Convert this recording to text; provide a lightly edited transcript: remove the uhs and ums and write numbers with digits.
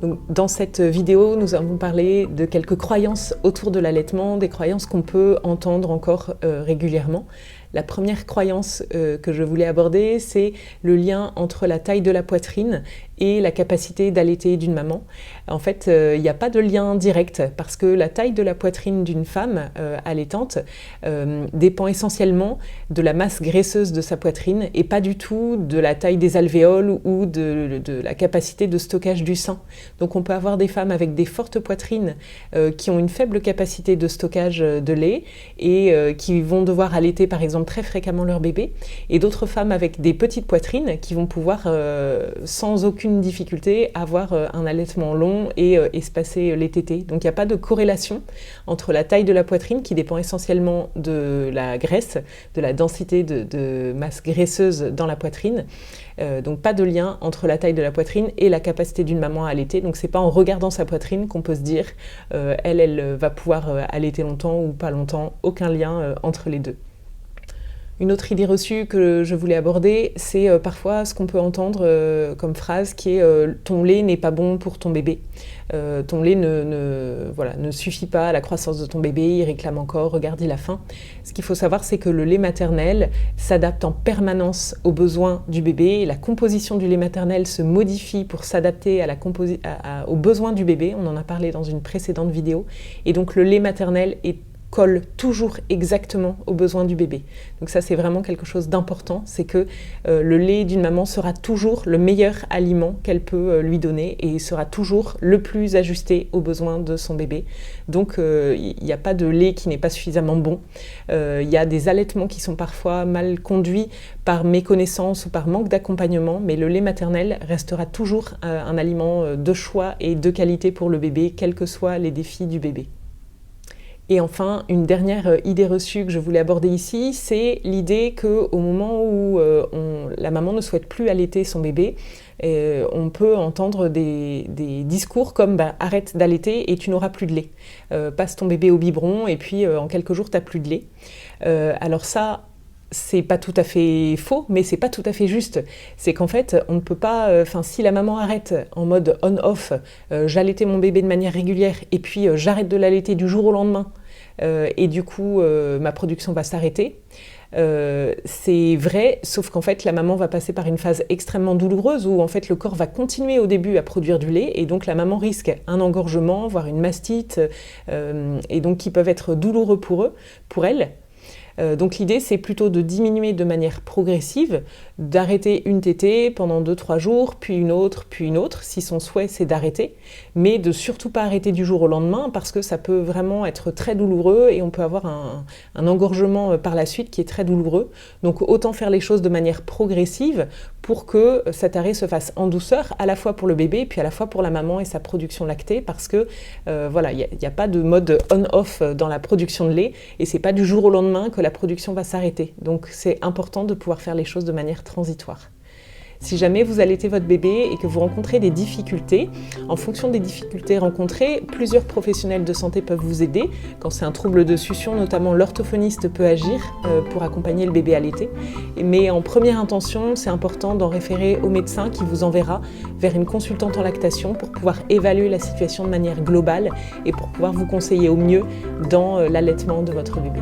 Donc, dans cette vidéo, nous avons parlé de quelques croyances autour de l'allaitement, des croyances qu'on peut entendre encore régulièrement. La première croyance que je voulais aborder, c'est le lien entre la taille de la poitrine et la capacité d'allaiter d'une maman. En fait, il n'y a pas de lien direct parce que la taille de la poitrine d'une femme allaitante dépend essentiellement de la masse graisseuse de sa poitrine et pas du tout de la taille des alvéoles ou de la capacité de stockage du sein. Donc on peut avoir des femmes avec des fortes poitrines qui ont une faible capacité de stockage de lait et qui vont devoir allaiter par exemple très fréquemment leur bébé, et d'autres femmes avec des petites poitrines qui vont pouvoir sans aucune difficulté avoir un allaitement long et espacer les tétés. Donc il n'y a pas de corrélation entre la taille de la poitrine qui dépend essentiellement de la graisse, de la densité de masse graisseuse dans la poitrine. Donc pas de lien entre la taille de la poitrine et la capacité d'une maman à allaiter. Donc c'est pas en regardant sa poitrine qu'on peut se dire elle va pouvoir allaiter longtemps ou pas longtemps. Aucun lien entre les deux. Une autre idée reçue que je voulais aborder, c'est parfois ce qu'on peut entendre comme phrase qui est « ton lait n'est pas bon pour ton bébé ». Ton lait ne suffit pas à la croissance de ton bébé, il réclame encore, regarde, il a faim. Ce qu'il faut savoir, c'est que le lait maternel s'adapte en permanence aux besoins du bébé. La composition du lait maternel se modifie pour s'adapter aux besoins du bébé. On en a parlé dans une précédente vidéo. Et donc le lait maternel colle toujours exactement aux besoins du bébé. Donc ça, c'est vraiment quelque chose d'important, c'est que le lait d'une maman sera toujours le meilleur aliment qu'elle peut lui donner et sera toujours le plus ajusté aux besoins de son bébé. Donc il n'y a pas de lait qui n'est pas suffisamment bon. Il y a des allaitements qui sont parfois mal conduits par méconnaissance ou par manque d'accompagnement, mais le lait maternel restera toujours un aliment de choix et de qualité pour le bébé, quels que soient les défis du bébé. Et enfin, une dernière idée reçue que je voulais aborder ici, c'est l'idée qu'au moment où la maman ne souhaite plus allaiter son bébé, on peut entendre des discours comme « arrête d'allaiter et tu n'auras plus de lait. Passe ton bébé au biberon et puis en quelques jours, tu n'as plus de lait. » Alors ça, c'est pas tout à fait faux, mais c'est pas tout à fait juste. C'est qu'en fait, on ne peut pas... si la maman arrête en mode on-off, j'allaitais mon bébé de manière régulière et puis j'arrête de l'allaiter du jour au lendemain et du coup, ma production va s'arrêter. C'est vrai, sauf qu'en fait, la maman va passer par une phase extrêmement douloureuse où en fait, le corps va continuer au début à produire du lait et donc la maman risque un engorgement, voire une mastite, et donc qui peuvent être douloureux pour elle. Donc l'idée, c'est plutôt de diminuer de manière progressive, d'arrêter une tétée pendant 2-3 jours, puis une autre, si son souhait c'est d'arrêter, mais de surtout pas arrêter du jour au lendemain parce que ça peut vraiment être très douloureux et on peut avoir un engorgement par la suite qui est très douloureux. Donc autant faire les choses de manière progressive pour que cet arrêt se fasse en douceur, à la fois pour le bébé, puis à la fois pour la maman et sa production lactée, parce que voilà, il n'y a pas de mode on-off dans la production de lait, et c'est pas du jour au lendemain que la production va s'arrêter. Donc c'est important de pouvoir faire les choses de manière transitoire. Si jamais vous allaitez votre bébé et que vous rencontrez des difficultés, en fonction des difficultés rencontrées, plusieurs professionnels de santé peuvent vous aider. Quand c'est un trouble de succion, notamment l'orthophoniste peut agir pour accompagner le bébé allaité. Mais en première intention, c'est important d'en référer au médecin qui vous enverra vers une consultante en lactation pour pouvoir évaluer la situation de manière globale et pour pouvoir vous conseiller au mieux dans l'allaitement de votre bébé.